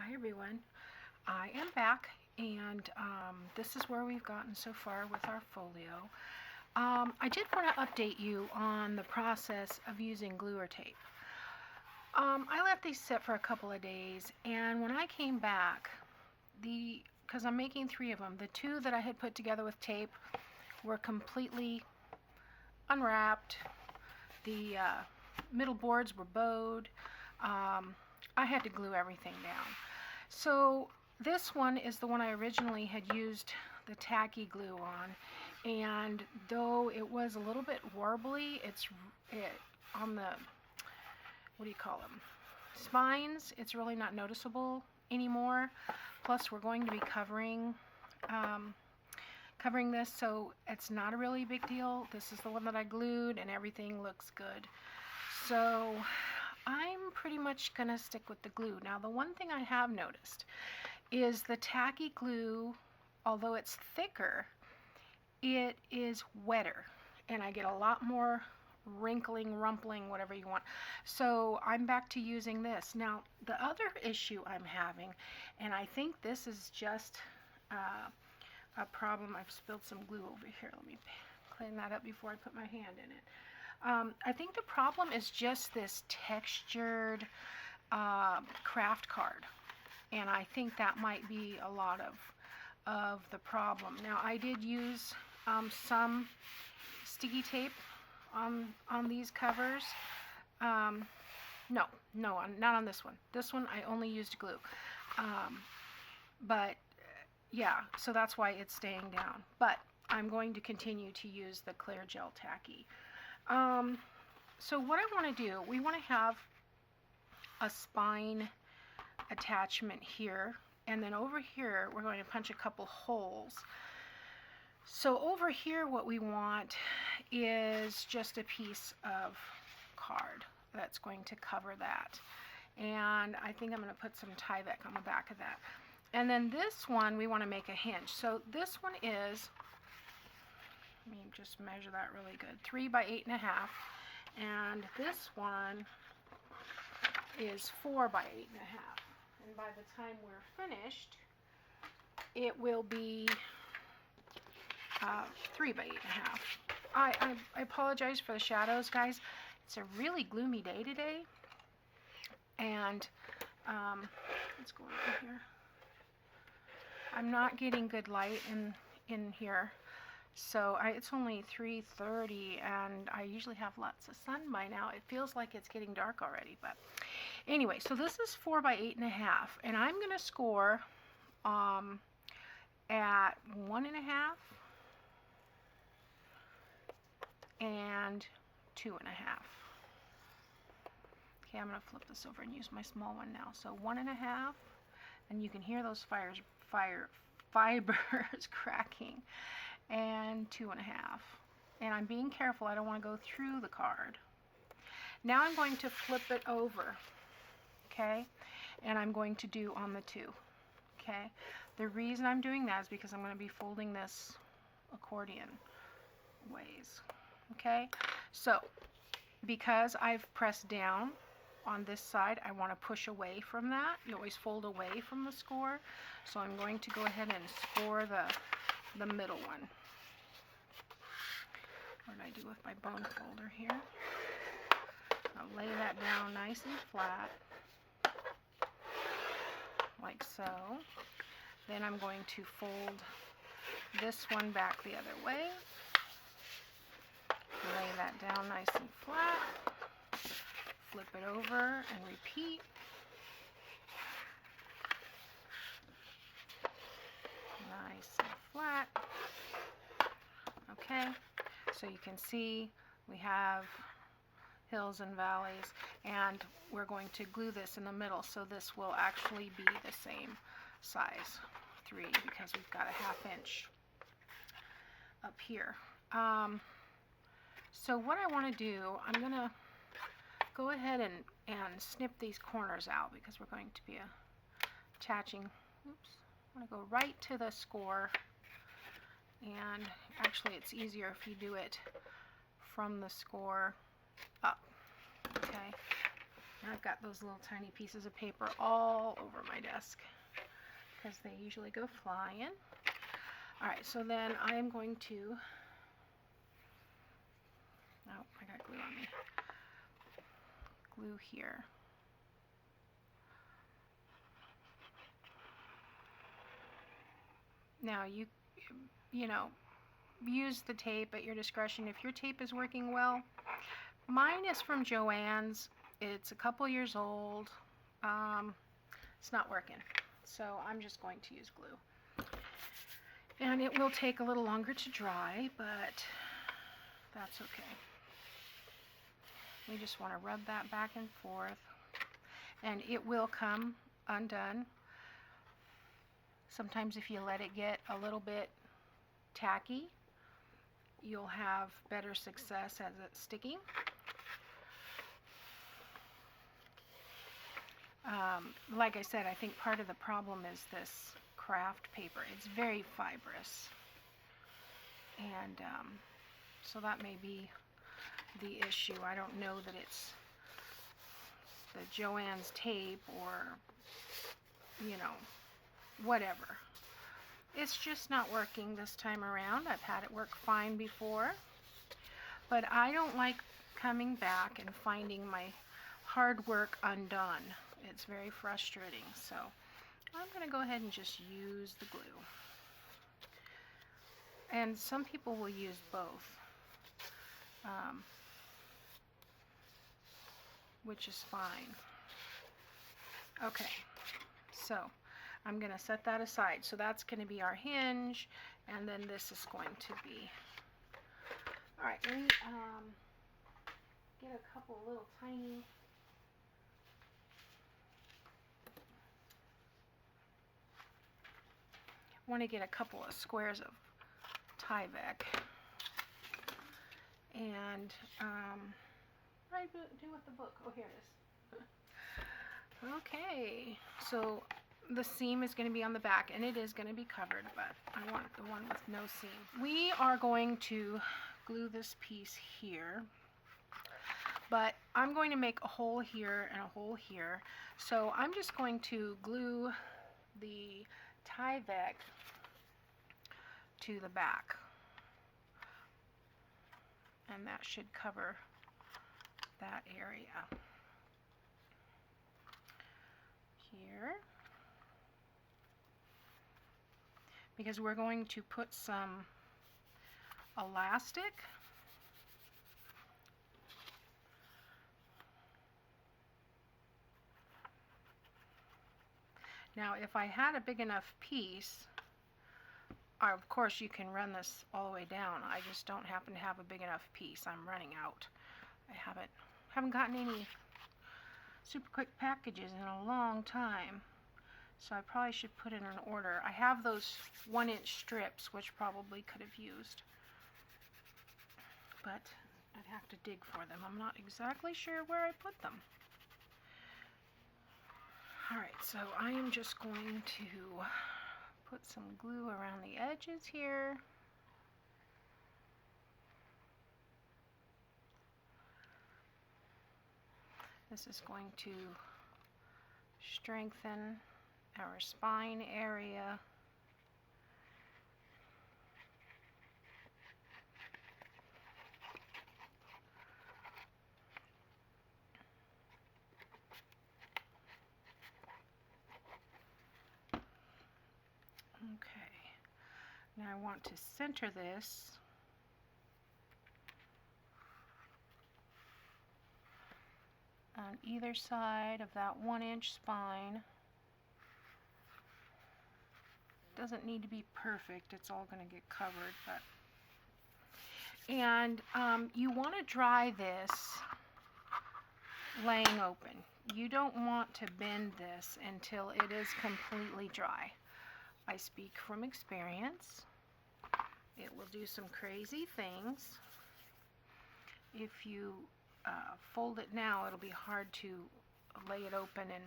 Hi everyone, I am back, and this is where we've gotten so far with our folio. I did want to update you on the process of using glue or tape. I let these sit for a couple of days, and when I came back, because I'm making 3 of them, the 2 that I had put together with tape were completely unwrapped. The middle boards were bowed. I had to glue everything down. So this one is the one I originally had used the tacky glue on, and though it was a little bit warbly, on the, what do you call them, spines, it's really not noticeable anymore. Plus we're going to be covering this, so it's not a really big deal. This is the one that I glued and everything looks good. So I'm pretty much going to stick with the glue. Now, the one thing I have noticed is the tacky glue, although it's thicker, it is wetter, and I get a lot more wrinkling, rumpling, whatever you want. So I'm back to using this. Now, the other issue I'm having, and I think this is just a problem. I've spilled some glue over here. Let me clean that up before I put my hand in it. I think the problem is just this textured craft card, and I think that might be a lot of the problem. Now, I did use some sticky tape on these covers. No, not on this one. This one I only used glue. But yeah, so that's why it's staying down. But I'm going to continue to use the clear gel tacky. So what I want to do, we want to have a spine attachment here, and then over here we're going to punch a couple holes. So over here what we want is just a piece of card that's going to cover that, and I think I'm going to put some Tyvek on the back of that. And then this one we want to make a hinge. So this one is, let me just measure that really good, 3 by 8.5, and this one is 4 by 8.5. And by the time we're finished, it will be 3 by 8.5. I apologize for the shadows, guys. It's a really gloomy day today, and what's going on here? I'm not getting good light in here. So it's only 3:30, and I usually have lots of sun by now. It feels like it's getting dark already, but anyway, so this is 4 by 8.5, and I'm going to score at 1.5 and 2.5. Okay, I'm going to flip this over and use my small one now. So 1.5, and you can hear those fibers cracking. And 2.5, and I'm being careful. I don't want to go through the card. Now I'm going to flip it over, okay, and I'm going to do on the 2, okay. The reason I'm doing that is because I'm going to be folding this accordion ways, okay. So because I've pressed down on this side, I want to push away from that. You always fold away from the score, so I'm going to go ahead and score the middle one. What did I do with my bone folder here? I'll lay that down nice and flat, like so. Then I'm going to fold this one back the other way. Lay that down nice and flat. Flip it over and repeat. Nice and flat. Okay, so you can see we have hills and valleys, and we're going to glue this in the middle, so this will actually be the same size, 3, because we've got a 1/2 inch up here. So what I want to do, I'm going to go ahead and snip these corners out, because we're going to be attaching, oops, I'm going to go right to the score, and actually it's easier if you do it from the score up, okay, I've got those little tiny pieces of paper all over my desk because they usually go flying. All right, so then I'm going to, oh, I got glue on me. Glue here. Now you know, use the tape at your discretion. If your tape is working well, mine is from Joann's. It's a couple years old. It's not working, so I'm just going to use glue. And it will take a little longer to dry, but that's okay. We just want to rub that back and forth, and it will come undone. Sometimes if you let it get a little bit tacky, you'll have better success as it's sticking. Like I said, I think part of the problem is this craft paper. It's very fibrous, and so that may be the issue. I don't know that it's the Joann's tape or, you know, whatever. It's just not working this time around. I've had it work fine before, but I don't like coming back and finding my hard work undone. It's very frustrating, so I'm going to go ahead and just use the glue. And some people will use both, which is fine. Okay, so I'm going to set that aside. So that's going to be our hinge, and then this is going to be, all right, let me get a couple little tiny, want to get a couple of squares of Tyvek. And what did I do with the book? Oh, here it is. Okay, so the seam is going to be on the back, and it is going to be covered, but I want the one with no seam. We are going to glue this piece here, but I'm going to make a hole here and a hole here. So I'm just going to glue the Tyvek to the back, and that should cover that area here, because we're going to put some elastic now. If I had a big enough piece, of course you can run this all the way down. I just don't happen to have a big enough piece. I'm running out. I haven't gotten any super quick packages in a long time, so I probably should put in an order. I have those 1-inch strips, which probably could have used, but I'd have to dig for them. I'm not exactly sure where I put them. Alright, so I am just going to put some glue around the edges here. This is going to strengthen our spine area. Okay, now I want to center this on either side of that 1-inch spine. It doesn't need to be perfect, it's all going to get covered, but and you want to dry this laying open. You don't want to bend this until it is completely dry. I speak from experience. It will do some crazy things. If you fold it now, it'll be hard to lay it open and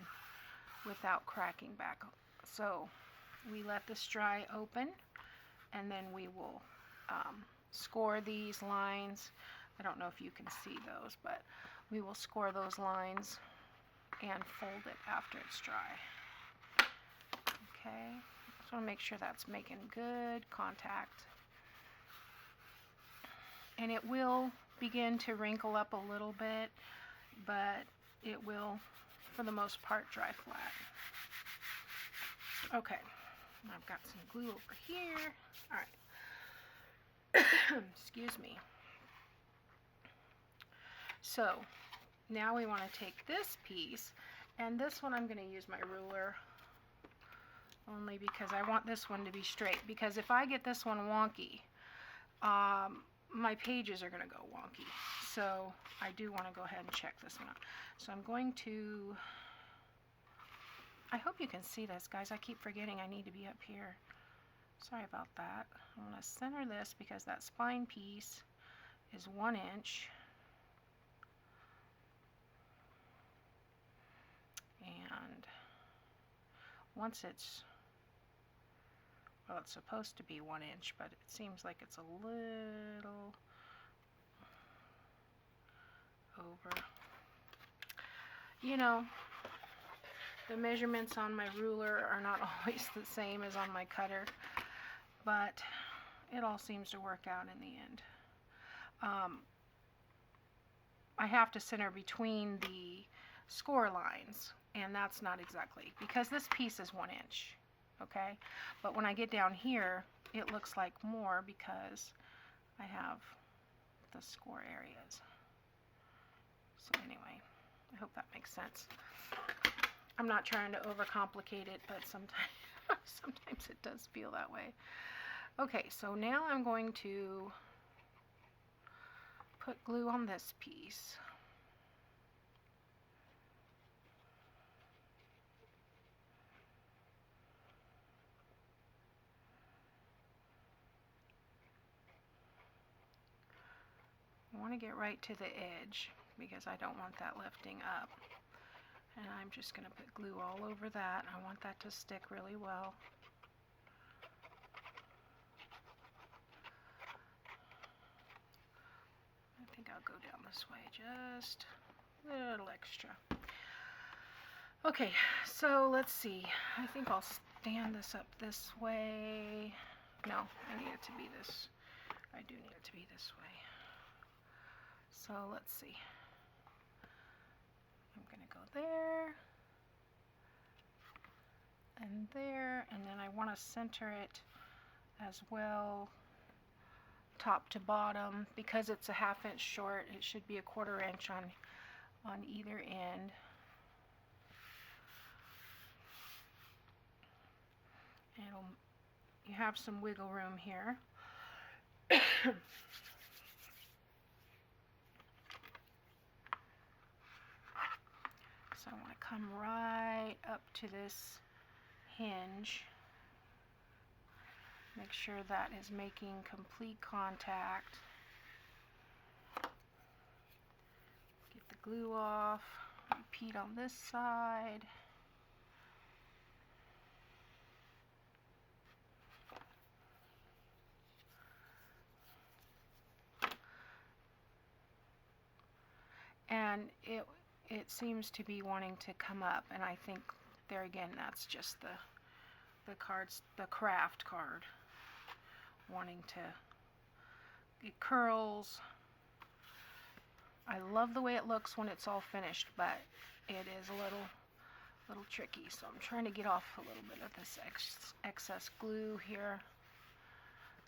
without cracking back. So we let this dry open, and then we will score these lines. I don't know if you can see those, but we will score those lines and fold it after it's dry. Okay, just want to make sure that's making good contact. And it will begin to wrinkle up a little bit, but it will, for the most part, dry flat. Okay, I've got some glue over here. All right. Excuse me. So now we want to take this piece, and this one I'm going to use my ruler only because I want this one to be straight, because if I get this one wonky, my pages are going to go wonky. So I do want to go ahead and check this one out. So I'm going to, I hope you can see this, guys. I keep forgetting I need to be up here. Sorry about that. I'm going to center this because that spine piece is 1 inch. And once it's, well, it's supposed to be 1 inch, but it seems like it's a little over. You know, the measurements on my ruler are not always the same as on my cutter, but it all seems to work out in the end. I have to center between the score lines, and that's not exactly, because this piece is 1 inch, okay? But when I get down here, it looks like more because I have the score areas. So anyway, I hope that makes sense. I'm not trying to overcomplicate it, but sometimes it does feel that way. Okay, so now I'm going to put glue on this piece. I want to get right to the edge because I don't want that lifting up. And I'm just going to put glue all over that. I want that to stick really well. I think I'll go down this way just a little extra. Okay, so let's see. I think I'll stand this up this way. No, I need it to be this. I do need it to be this way. So let's see. I'm going to go there and there, and then I want to center it as well, top to bottom. Because it's a 1/2 inch short, it should be a 1/4 inch on either end. And you have some wiggle room here. So I want to come right up to this hinge. Make sure that is making complete contact. Get the glue off. Repeat on this side. And it seems to be wanting to come up, and I think there again, that's just the craft card wanting to, it curls. I love the way it looks when it's all finished, but it is a little tricky, so I'm trying to get off a little bit of this excess glue here.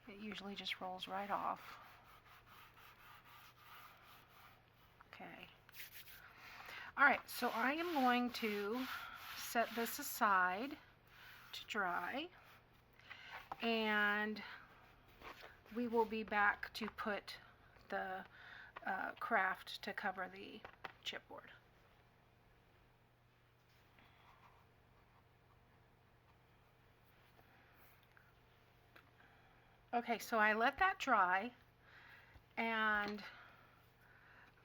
It usually just rolls right off. Okay. All right, so I am going to set this aside to dry, and we will be back to put the craft to cover the chipboard. Okay, so I let that dry, and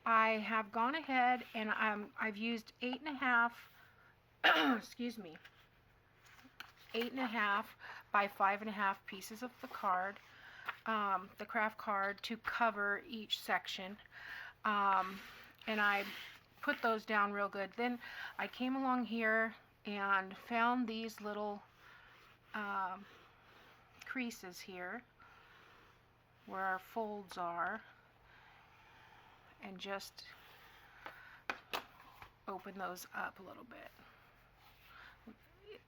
I have gone ahead and I've used 8.5 excuse me, 8.5 by 5.5 pieces of the card, the craft card, to cover each section. And I put those down real good. Then I came along here and found these little creases here where our folds are, and just open those up a little bit.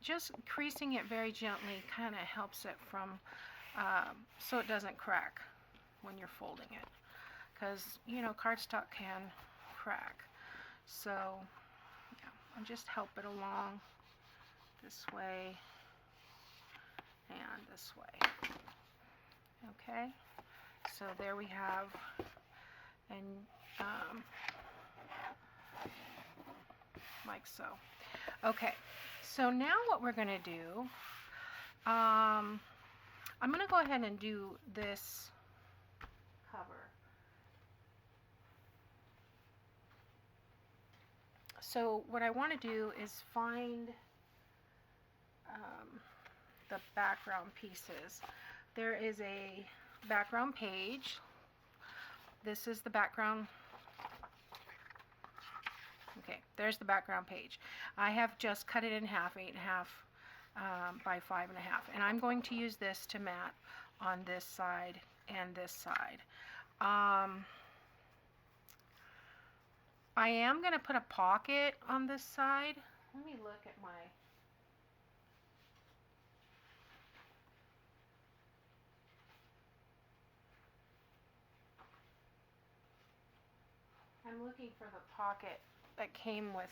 Just creasing it very gently kind of helps it from so it doesn't crack when you're folding it, because you know cardstock can crack. So yeah, I'll just help it along this way and this way. Okay, so there we have, and like so. Okay, so now what we're going to do, I'm going to go ahead and do this cover. So what I want to do is find the background pieces. There is a background page. This is the background. Okay, there's the background page. I have just cut it in half, 8.5 by 5.5, and I'm going to use this to mat on this side and this side. I am going to put a pocket on this side. Let me look at my... I'm looking for the pocket that came with...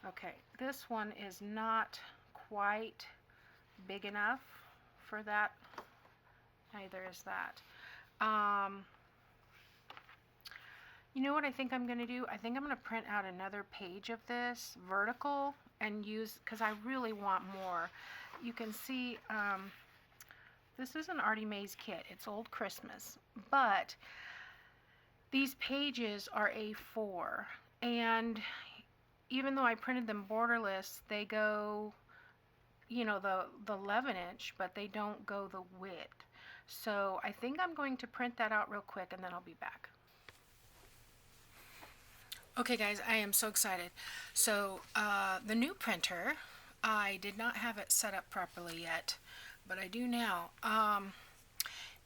Okay, this one is not quite big enough for that. Neither is that. You know what I think I'm going to do? I think I'm going to print out another page of this vertical and use, because I really want more. You can see this is an Artie Mae's kit. It's Old Christmas, but these pages are A4, and even though I printed them borderless, they go, you know, the 11-inch, but they don't go the width. So I think I'm going to print that out real quick, and then I'll be back. Okay guys, I am so excited. So the new printer, I did not have it set up properly yet, but I do now.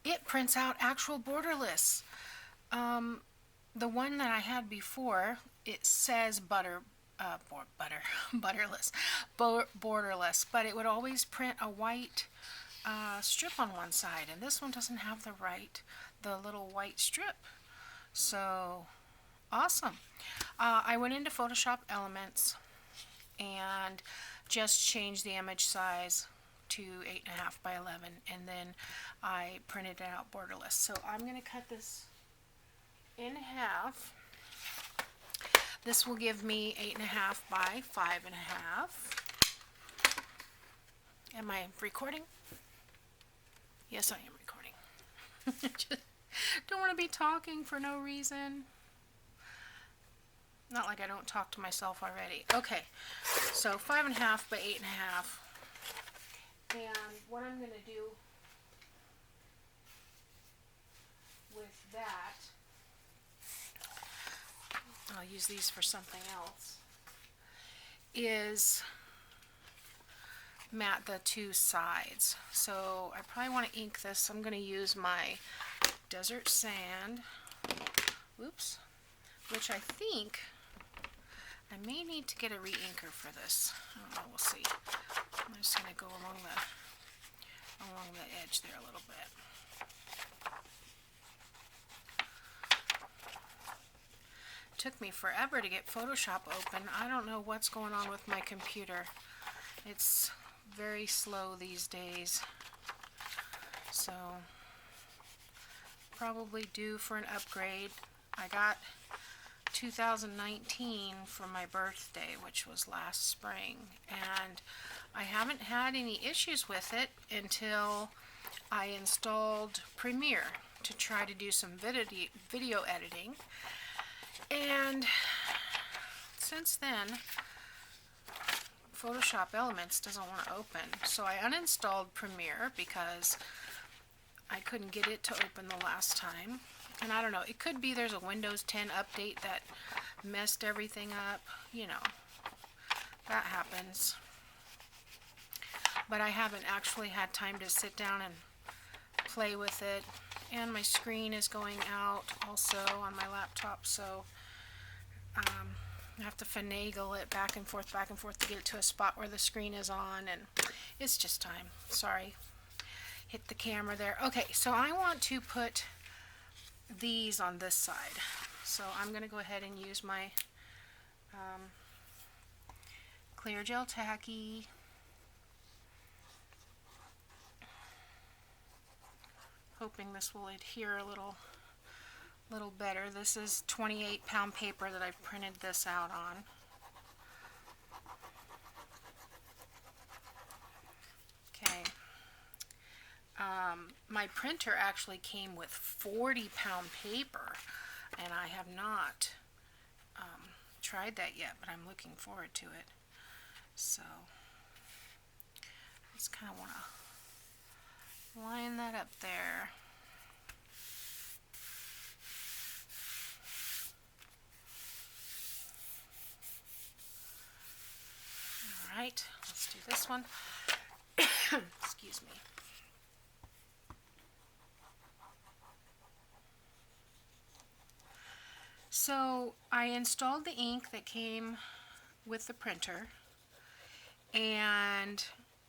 It prints out actual borderless. The one that I had before, it says borderless, but it would always print a white strip on one side, and this one doesn't have the little white strip. So awesome. I went into Photoshop Elements and just changed the image size to 8.5 by 11, and then I printed it out borderless. So I'm going to cut this in half. This will give me 8.5 by 5.5. Am I recording? Yes, I am recording. Just don't want to be talking for no reason. Not like I don't talk to myself already. Okay, so 5.5 by 8.5. And what I'm going to do with that, I'll use these for something else, is mat the two sides. So I probably want to ink this. I'm going to use my desert sand, oops, which I think I may need to get a re-inker for this. I don't know, we'll see. I'm just going to go along the edge there a little bit. Took me forever to get Photoshop open. I don't know what's going on with my computer. It's very slow these days. So probably due for an upgrade. I got 2019 for my birthday, which was last spring, and I haven't had any issues with it until I installed Premiere to try to do some video editing, and since then Photoshop Elements doesn't want to open, so I uninstalled Premiere because I couldn't get it to open the last time. And I don't know, it could be there's a Windows 10 update messed everything up. You know, that happens. But I haven't actually had time to sit down and play with it. And my screen is going out also on my laptop, so I have to finagle it back and forth to get it to a spot where the screen is on, and it's just time. Sorry. Hit the camera there. Okay, so I want to put these on this side. So I'm going to go ahead and use my clear gel tacky. Hoping this will adhere a little better. This is 28-pound paper that I've printed this out on. Okay. My printer actually came with 40-pound paper, and I have not tried that yet, but I'm looking forward to it. So just kind of want to line that up there. All right, let's do this one. Excuse me. So I installed the ink that came with the printer, and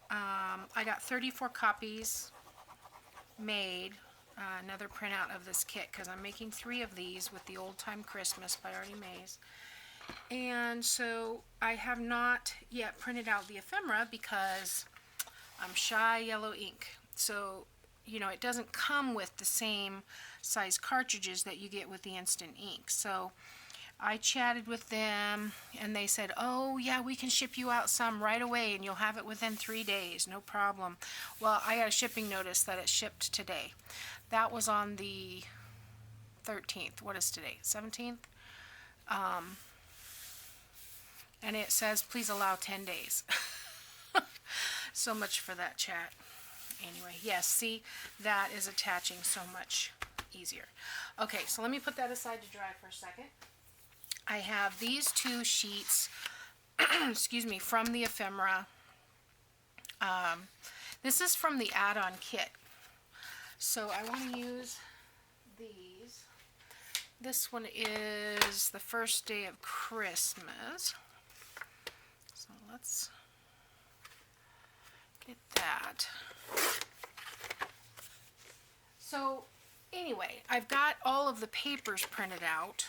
I got 34 copies made, another printout of this kit, because I'm making 3 of these with the Old Time Christmas by Artie Mays. And so I have not yet printed out the ephemera because I'm shy yellow ink. So, you know, it doesn't come with the same size cartridges that you get with the instant ink. So I chatted with them, and they said, oh yeah, we can ship you out some right away and you'll have it within 3 days, no problem. Well, I got a shipping notice that it shipped today. That was on the 13th. What is today? 17th? And it says please allow 10 days. So much for that chat. Anyway, yes, see, that is attaching so much easier. Okay, so let me put that aside to dry for a second. I have these 2 sheets, excuse me, from the ephemera. This is from the add-on kit. So I want to use these. This one is the first day of Christmas. So let's get that. So anyway, I've got all of the papers printed out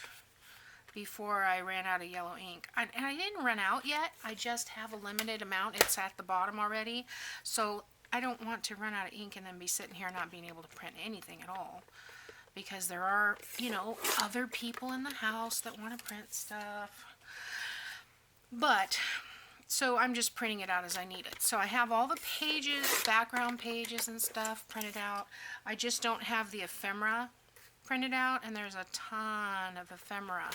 before I ran out of yellow ink. And I didn't run out yet. I just have a limited amount. It's at the bottom already. So I don't want to run out of ink and then be sitting here not being able to print anything at all. Because there are, you know, other people in the house that want to print stuff. But, so I'm just printing it out as I need it. So I have all the pages, background pages and stuff printed out. I just don't have the ephemera printed out, and there's a ton of ephemera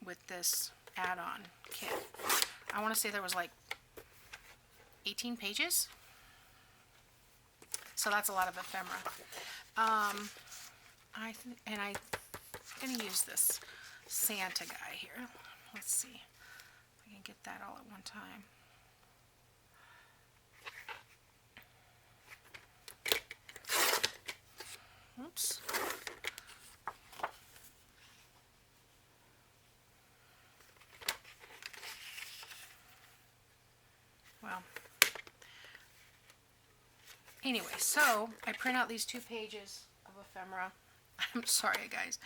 with this add-on kit. I want to say there was like 18 pages. So that's a lot of ephemera. I'm going to use this Santa guy here. Let's see if I can get that all at one time. Oops. Well, anyway, so I print out these 2 pages of ephemera. I'm sorry, guys.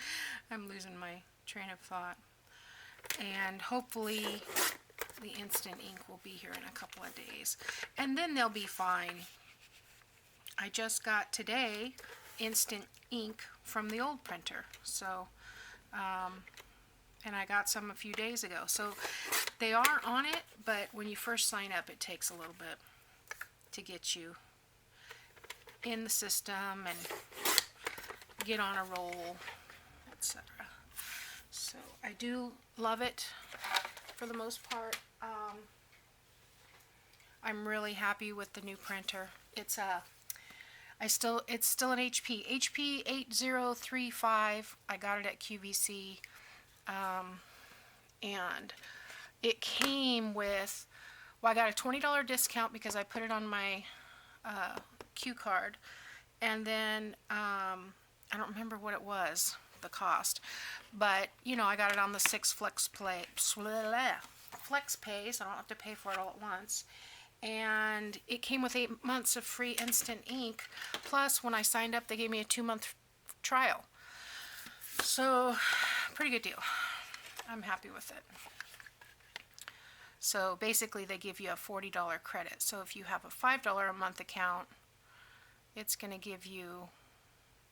I'm losing my train of thought. And hopefully the instant ink will be here in a couple of days. And then they'll be fine. I just got today instant ink from the old printer. So, and I got some a few days ago. So they are on it, but when you first sign up, it takes a little bit to get you in the system and get on a roll, etc. So I do love it for the most part. I'm really happy with the new printer. It's still an HP 8035. I got it at QVC. And it came with, well, I got a $20 discount because I put it on my Q card, and then I don't remember what it was, the cost, but you know, I got it on the 6 flex pay, so I don't have to pay for it all at once. And it came with 8 months of free instant ink, plus when I signed up they gave me a 2-month trial. So pretty good deal. I'm happy with it. So basically they give you a $40 credit. So if you have a $5 a month account, it's going to give you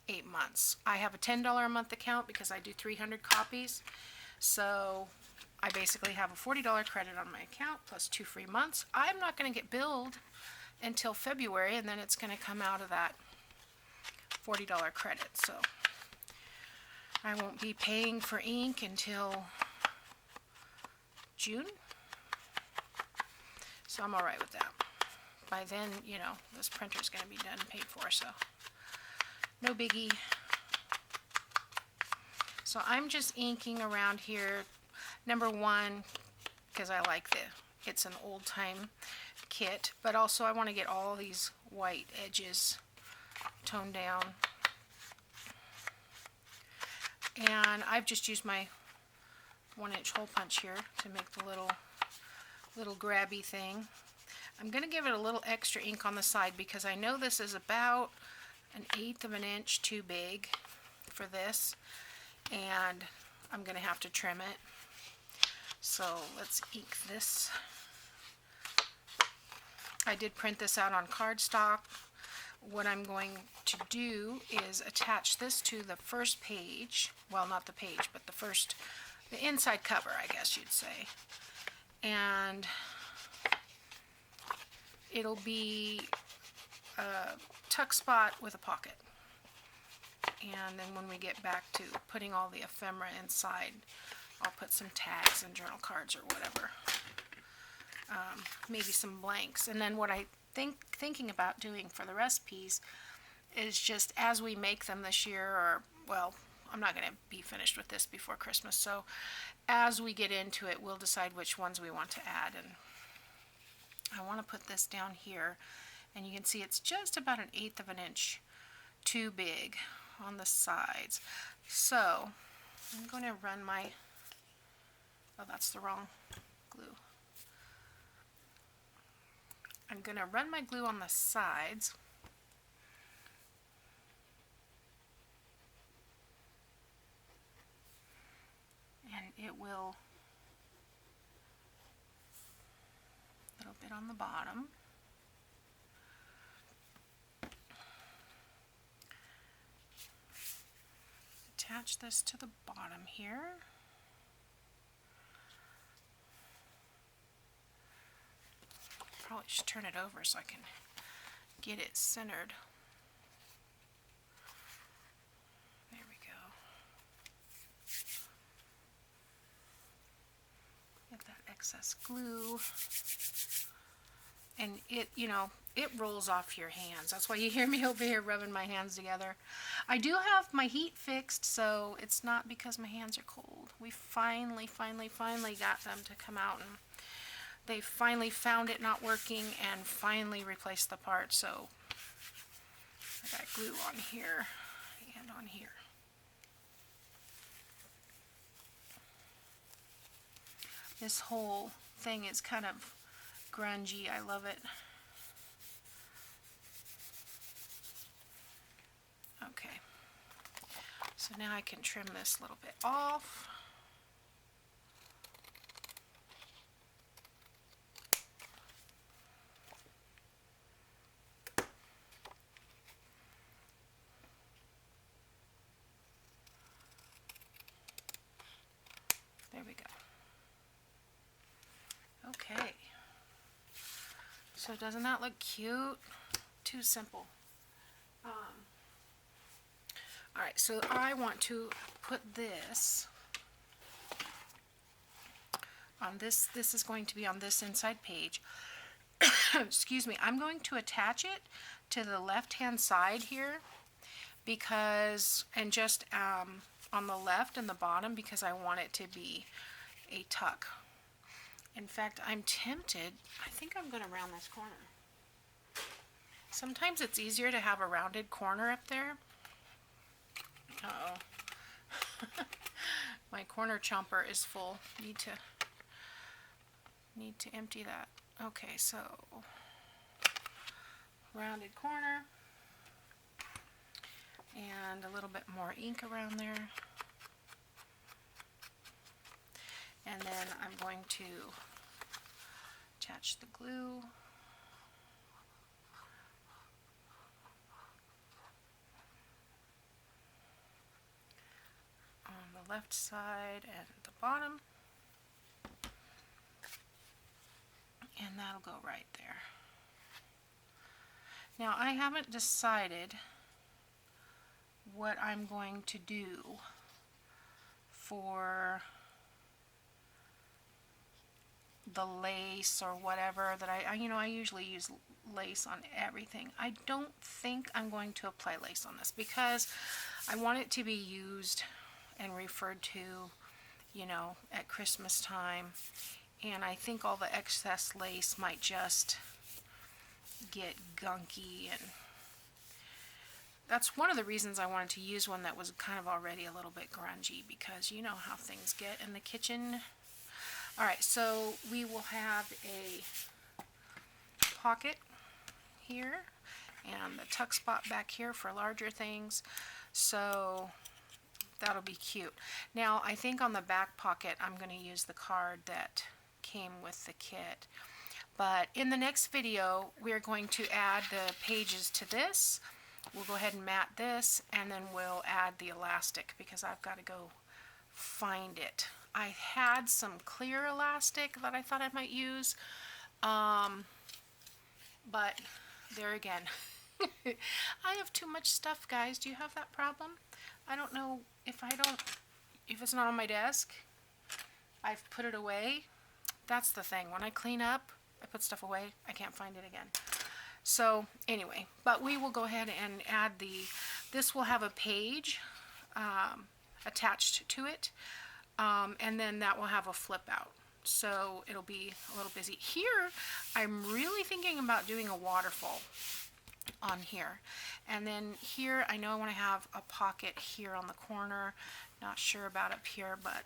8 months. I have a $10 a month account because I do 300 copies. So I basically have a $40 credit on my account plus 2 free months. I'm not going to get billed until February, and then it's going to come out of that $40 credit. So I won't be paying for ink until June. So I'm alright with that. By then, you know, this printer's going to be done and paid for, so no biggie. So I'm just inking around here. Number one, because I like it's an old time kit, but also I want to get all these white edges toned down. And I've just used my 1-inch hole punch here to make the little grabby thing. I'm going to give it a little extra ink on the side because I know this is about 1/8 of an inch too big for this, and I'm going to have to trim it. So let's ink this. I did print this out on cardstock. What I'm going to do is attach this to the first page. Well, not the page, but the inside cover, I guess you'd say. And it'll be a tuck spot with a pocket. And then when we get back to putting all the ephemera inside, I'll put some tags and journal cards or whatever. Maybe some blanks. And then what I thinking about doing for the recipes is just as we make them this year, or well, I'm not going to be finished with this before Christmas, so as we get into it we'll decide which ones we want to add. And I want to put this down here, and you can see it's just about 1/8 of an inch too big on the sides. So I'm going to run my, oh, that's the wrong glue. I'm going to run my glue on the sides. And it will, a little bit on the bottom. Attach this to the bottom here. Probably should turn it over so I can get it centered. There we go. Get that excess glue. And it, you know, it rolls off your hands. That's why you hear me over here rubbing my hands together. I do have my heat fixed, so it's not because my hands are cold. We finally got them to come out, and they finally found it not working and finally replaced the part. So I got glue on here and on here. This whole thing is kind of grungy. I love it. Okay. So now I can trim this a little bit off. There we go. Okay. So doesn't that look cute? Too simple. Alright, so I want to put this on this. This is going to be on this inside page. Excuse me. I'm going to attach it to the left hand side here because, and just on the left and the bottom because I want it to be a tuck. In fact, I'm tempted, I think I'm going to round this corner. Sometimes it's easier to have a rounded corner up there. Uh-oh. My corner chomper is full. Need to empty that. Okay, so rounded corner and a little bit more ink around there. And then I'm going to attach the glue. On the left side and the bottom. And that'll go right there. Now I haven't decided what I'm going to do for the lace or whatever that I usually use lace on everything. I don't think I'm going to apply lace on this because I want it to be used and referred to, at Christmas time, and I think all the excess lace might just get gunky, and that's one of the reasons I wanted to use one that was kind of already a little bit grungy, because you know how things get in the kitchen. Alright, so we will have a pocket here and the tuck spot back here for larger things, so that'll be cute. Now I think on the back pocket I'm going to use the card that came with the kit, but in the next video we're going to add the pages to this. We'll go ahead and mat this, and then we'll add the elastic because I've got to go find it. I had some clear elastic that I thought I might use, but there again, I have too much stuff, guys. Do you have that problem? I don't know if it's not on my desk, I've put it away. That's the thing. When I clean up, I put stuff away, I can't find it again. So anyway, but we will go ahead and add this will have a page attached to it, and then that will have a flip out. So it'll be a little busy. Here, I'm really thinking about doing a waterfall on here. And then here, I know I want to have a pocket here on the corner. Not sure about up here, but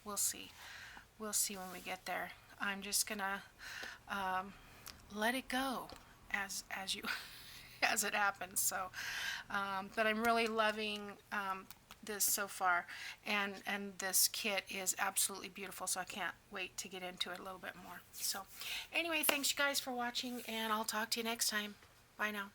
we'll see. We'll see when we get there. I'm just gonna let it go as it happens. So, but I'm really loving this so far, and this kit is absolutely beautiful, so I can't wait to get into it a little bit more. So anyway, thanks you guys for watching, and I'll talk to you next time. Bye now.